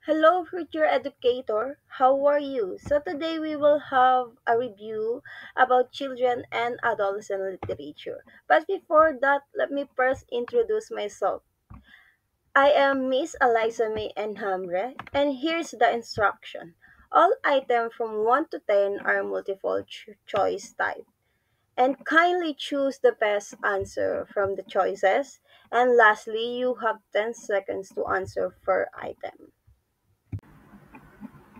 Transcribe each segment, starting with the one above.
Hello, future educator. How are you? So today we will have a review about children and adolescent literature. But before that, let me first introduce myself. I am Miss Eliza May Enhamre, and here's the instruction. All items from 1 to 10 are multiple choice type. And kindly choose the best answer from the choices. And lastly, you have 10 seconds to answer per item.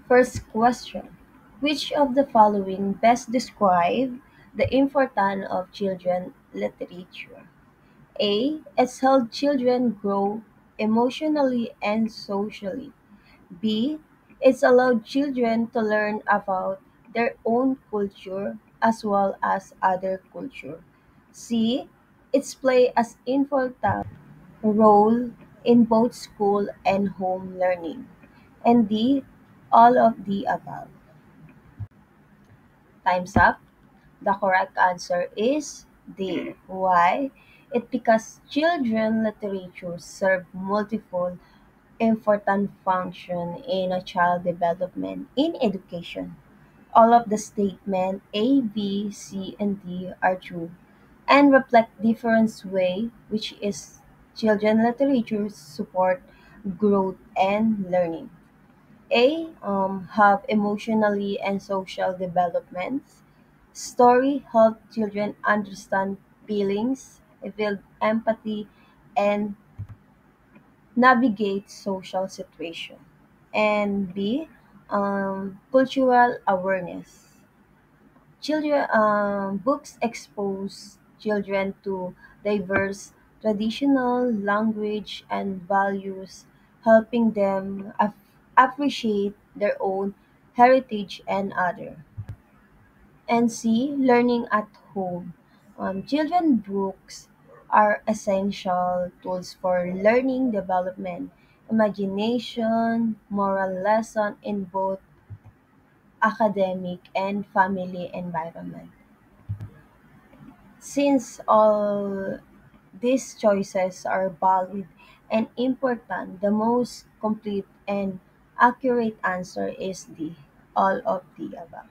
First question. Which of the following best describe the importance of children literature? A. It's helped children grow emotionally and socially. B. It's allowed children to learn about their own culture as well as other culture. C. It's play as important role in both school and home learning. And D. All of the above. Time's up. The correct answer is D. Why? It because children literature serve multiple important function in a child development in education. All of the statement A, B, C, and D are true and reflect different way which is children literature support growth and learning. A. Have emotionally and social developments. Story help children understand feelings, build empathy, and navigate social situation. And B. Cultural awareness. Children books expose children to diverse traditional language and values, helping them appreciate their own heritage and other. And C. Learning at home. Children books are essential tools for learning development, imagination, moral lesson in both academic and family environment. Since all these choices are valid and important, the most complete and accurate answer is D. All of the above.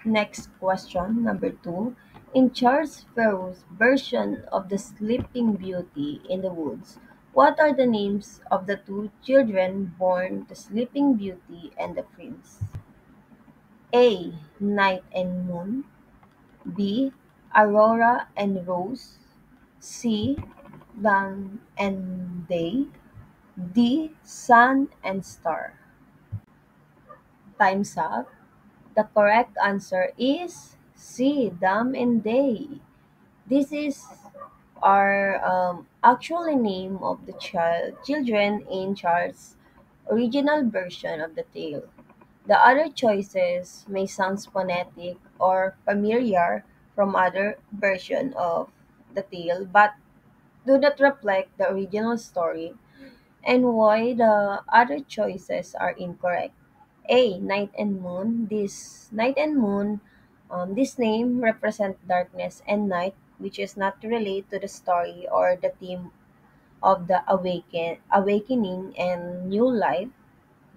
Next question, number two. In Charles Perrault's version of The Sleeping Beauty in the Woods, what are the names of the two children born the Sleeping Beauty and the Prince? A. Night and Moon. B. Aurora and Rose. C. Dawn and Day. D. Sun and Star. Time's up. The correct answer is C. Dawn and Day. This is our actually name of the children in Charles' original version of the tale. The other choices may sound phonetic or familiar from other version of the tale, but do not reflect the original story and why the other choices are incorrect. A. Night and Moon. This name represent darkness and night, which is not relate to the story or the theme of the awakening and new life.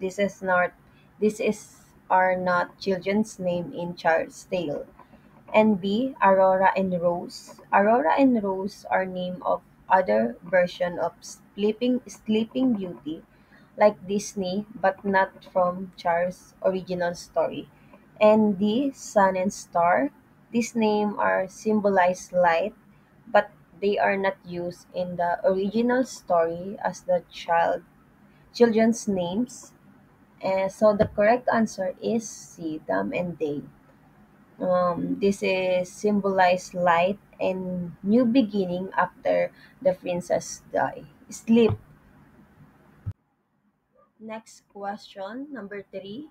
This is not this is are not children's name in Charles Tale. And B. Aurora and Rose. Aurora and Rose are name of other version of Sleeping Beauty, like Disney, but not from Charles' original story. And D. Sun and Star. These name are symbolize light, but they are not used in the original story as the children's names. And so the correct answer is C. Dam and Day. This is symbolize light and new beginning after the princess die. Sleep. Next question, number three.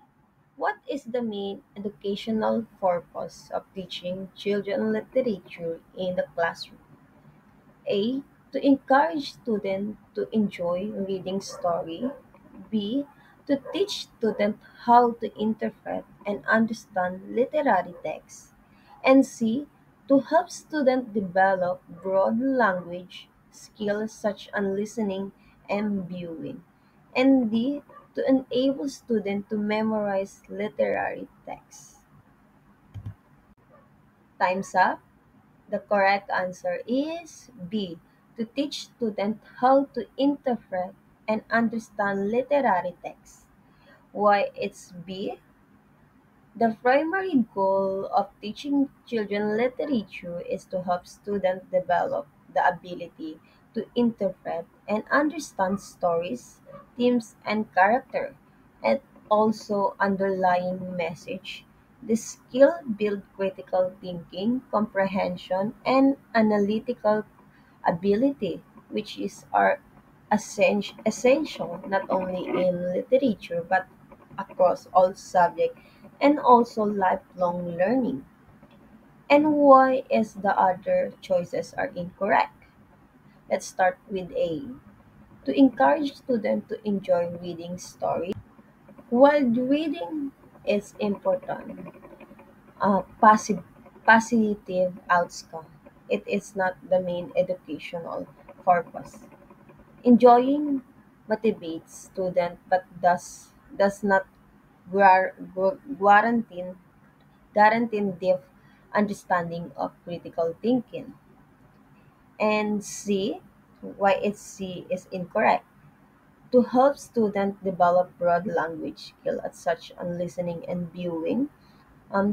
What is the main educational purpose of teaching children literature in the classroom? A. To encourage students to enjoy reading story. B. To teach students how to interpret and understand literary texts. And C. To help students develop broad language skills such as listening and viewing. And D, to enable students to memorize literary texts. Time's up. The correct answer is B, to teach students how to interpret and understand literary texts. Why it's B? The primary goal of teaching children literature is to help students develop the ability to interpret and understand stories, themes, and character, and also underlying message. The skill build critical thinking, comprehension, and analytical ability, which is are essential not only in literature but across all subjects and also lifelong learning. And why is the other choices are incorrect? Let's start with A. To encourage students to enjoy reading stories. While reading is important, passive positive outcome. It is not the main educational purpose. Enjoying motivates student but does not guarantee deep understanding of critical thinking. And C, why it's C is incorrect. To help students develop broad language skill at such on listening and viewing.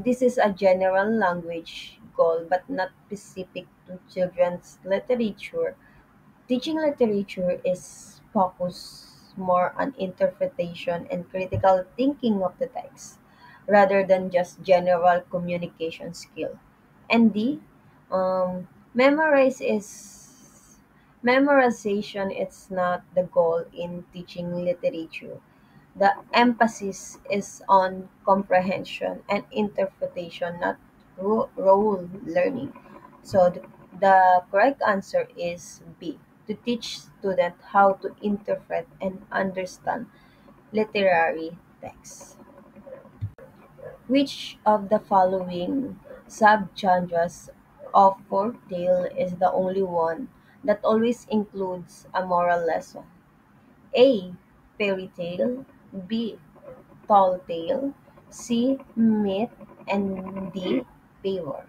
This is a general language goal but not specific to children's literature. Teaching literature is focused more on interpretation and critical thinking of the text rather than just general communication skill. And D, um, memorize is memorization is not the goal in teaching literature. The emphasis is on comprehension and interpretation, not role learning. So the correct answer is B, to teach students how to interpret and understand literary texts. Which of the following subgenres of folktale is the only one that always includes a moral lesson? A. Fairy tale. B. Tall tale. C. Myth. And D. Favor.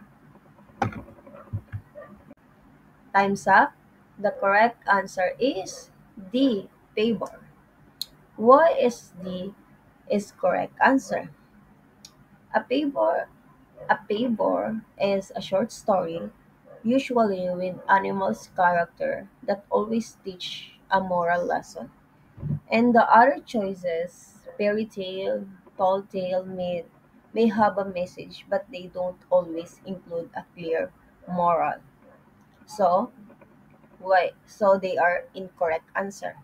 Time's up. The correct answer is D. Favor. Why is D is correct answer? A favor A favor is a short story, usually with animals character that always teach a moral lesson. And the other choices, fairy tale, tall tale, may have a message, but they don't always include a clear moral. So, why? So they are incorrect answer.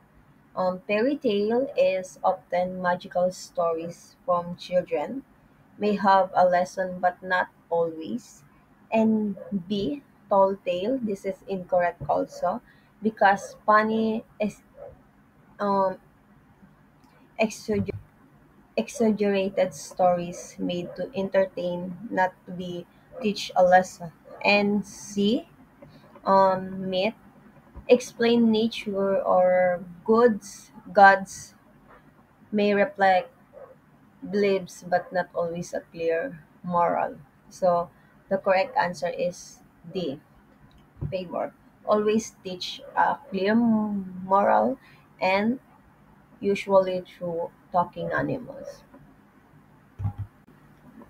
Fairy tale is often magical stories from children, may have a lesson but not always. And B, tall tale, this is incorrect also because funny is um, exaggerated stories made to entertain, not to be teach a lesson. And C, myth, explain nature or gods may reflect beliefs but not always a clear moral. So the correct answer is D, favor. Always teach a clear moral and usually through talking animals.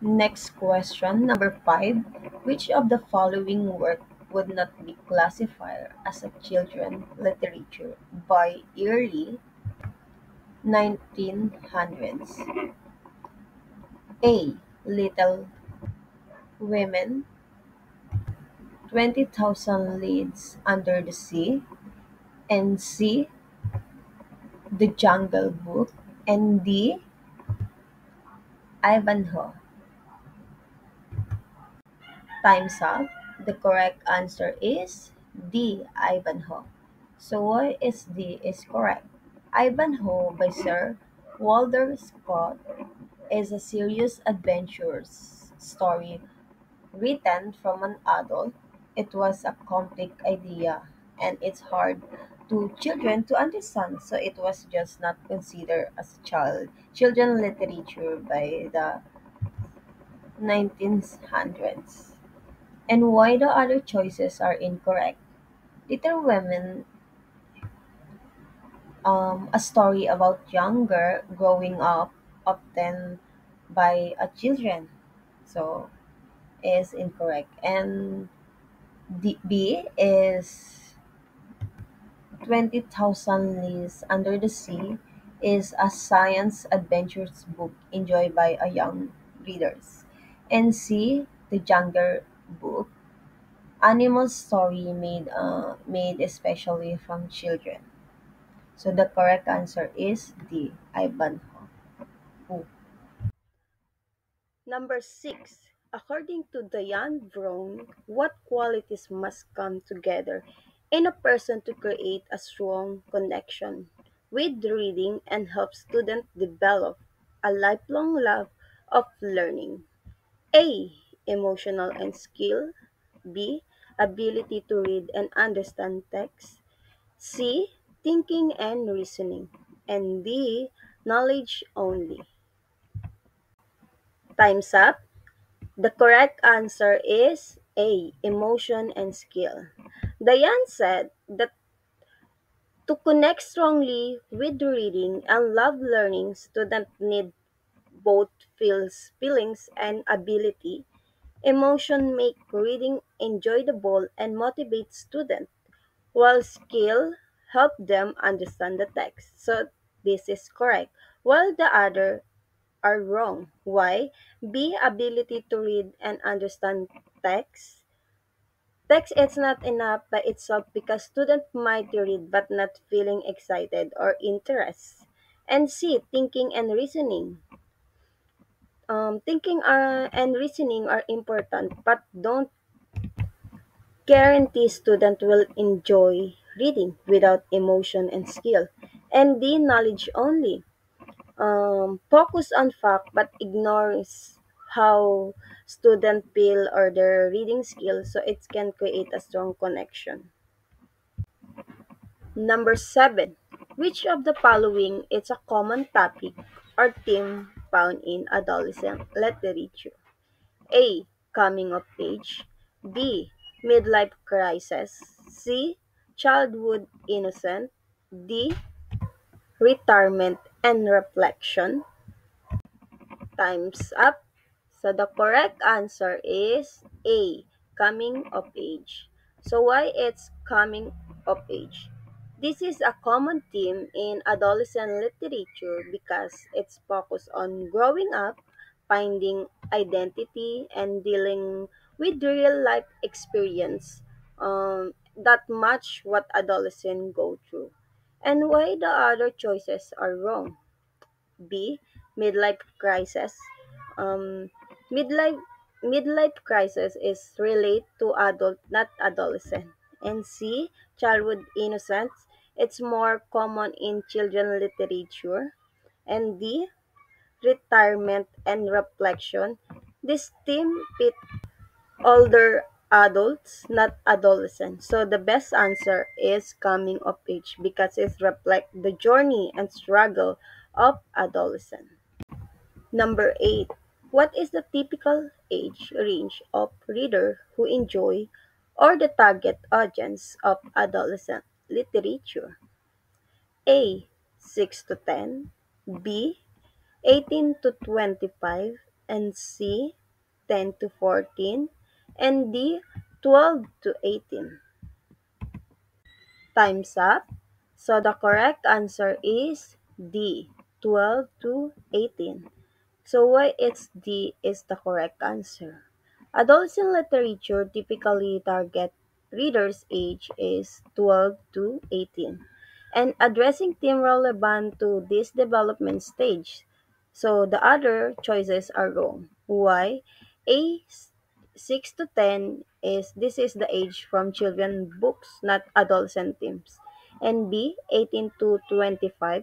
Next question, number 5. Which of the following work would not be classified as a children literature by early 1900s? A. Little Women, 20,000 Leagues Under the Sea, and C. The Jungle Book, and D. Ivanhoe. Time's up. The correct answer is D. Ivanhoe. So why is D is correct? Ivanhoe by Sir Walter Scott is a serious adventures story written from an adult. It was a complex idea and it's hard to children to understand. So it was just not considered as children literature by the 1900s. And why the other choices are incorrect. Little Women, a story about young girl growing up, often by a children. So is incorrect. And B is 20,000 Leagues Under the Sea is a science adventures book enjoyed by a young readers. And C, the Jungle Book, animal story made especially from children. So the correct answer is D, Ivanhoe. Number 6. According to Diane Vroom, what qualities must come together in a person to create a strong connection with reading and help students develop a lifelong love of learning? A. Emotional and skill. B. Ability to read and understand text. C. Thinking and reasoning. And D. Knowledge only. Time's up. The correct answer is A. Emotion and skill. Diane said that to connect strongly with reading and love learning, students need both feelings and ability. Emotion make reading enjoyable and motivate students, while skill help them understand the text. So this is correct. While the other are wrong. Why? B. Ability to read and understand text. Text is not enough by itself because students might read but not feeling excited or interest. And C. Thinking and reasoning. And reasoning are important but don't guarantee students will enjoy reading without emotion and skill. And D. Knowledge only. Focus on fact but ignores how student feel or their reading skills so it can create a strong connection. Number 7. Which of the following is a common topic or theme found in adolescent literature? A. Coming of age. B. Midlife crisis. C. Childhood innocent. D. Retirement and reflection. Time's up. So the correct answer is A, coming of age. So why it's coming of age? This is a common theme in adolescent literature because it's focused on growing up, finding identity, and dealing with real life experience that match what adolescents go through. And why the other choices are wrong? B. Midlife crisis. Um, midlife midlife crisis is relate to adult, not adolescent. And C. Childhood innocence. It's more common in children literature. And D. Retirement and reflection. This theme fit older adults, not adolescents. So the best answer is coming of age because it reflects the journey and struggle of adolescent. Number 8. What is the typical age range of reader who enjoy or the target audience of adolescent literature? A. 6 to 10, B. 18 to 25, and C. 10 to 14, and D. 12 to 18. Time's up. So the correct answer is D. 12 to 18. So why it's D is the correct answer. Adolescent literature typically target readers' age is 12 to 18 and addressing theme relevant to this development stage. So the other choices are wrong. Why? A 6 to 10 is this is the age from children books, not adolescent themes. And B 18 to 25,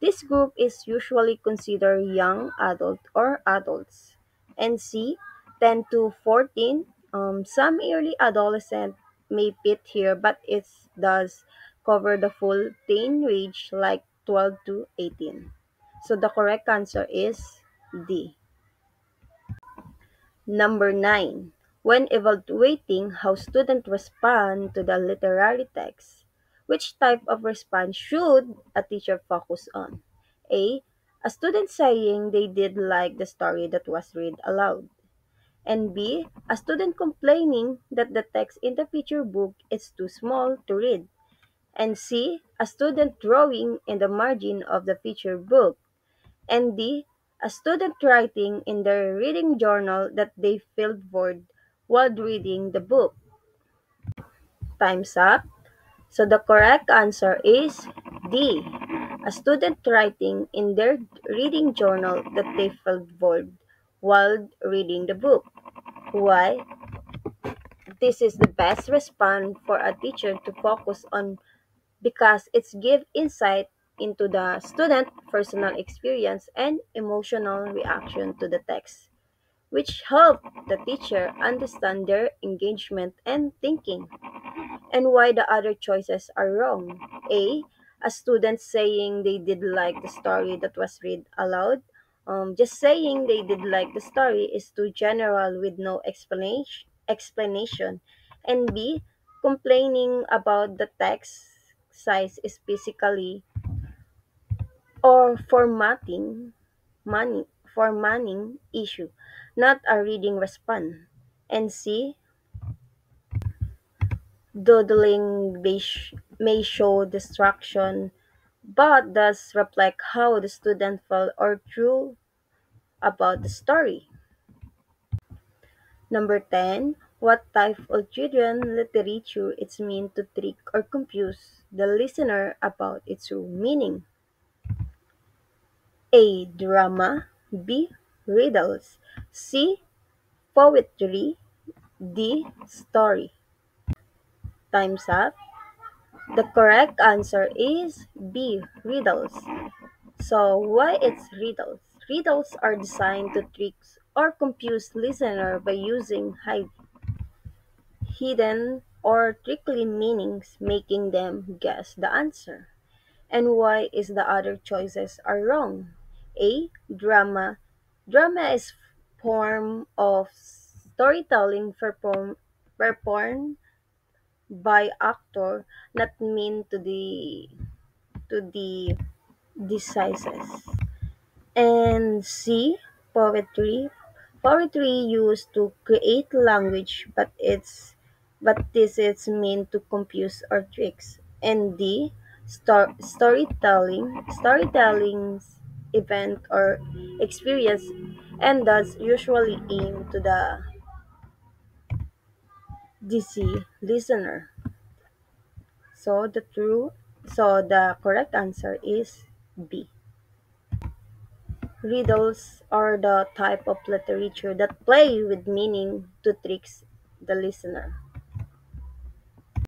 this group is usually considered young adult or adults. And C, 10 to 14, some early adolescent may fit here, but it does cover the full teen range like 12 to 18. So the correct answer is D. Number 9. When evaluating how students respond to the literary text, which type of response should a teacher focus on? A. A student saying they did like the story that was read aloud. And B. A student complaining that the text in the picture book is too small to read. And C. A student drawing in the margin of the picture book. And D. A student writing in their reading journal that they felt bored while reading the book. Time's up. So the correct answer is D. A student writing in their reading journal that they felt bored while reading the book. Why? This is the best response for a teacher to focus on because it's give insight into the student personal experience and emotional reaction to the text, which help the teacher understand their engagement and thinking. And why the other choices are wrong. A. A student saying they did like the story that was read aloud. Just saying they did like the story is too general with no explanation. And B. Complaining about the text size is physically or formatting issue, not a reading response. And C. Doodling may show distraction, but does reflect how the student felt or drew about the story. Number 10. What type of children literature is meant to trick or confuse the listener about its true meaning? A. Drama. B. Riddles. C. Poetry. D. Story. Time's up. The correct answer is B. Riddles. So why it's riddles? Riddles are designed to trick or confuse listener by using hidden or tricky meanings, making them guess the answer. And why is the other choices are wrong? A. Drama. Drama is form of storytelling performed by actor, not mean to the decises. And C. Poetry. Poetry used to create language, but this is meant to confuse or tricks. And D. Storytelling. Storytelling's event or experience and thus usually aim to the DC listener. So the correct answer is B. Riddles are the type of literature that play with meaning to trick the listener.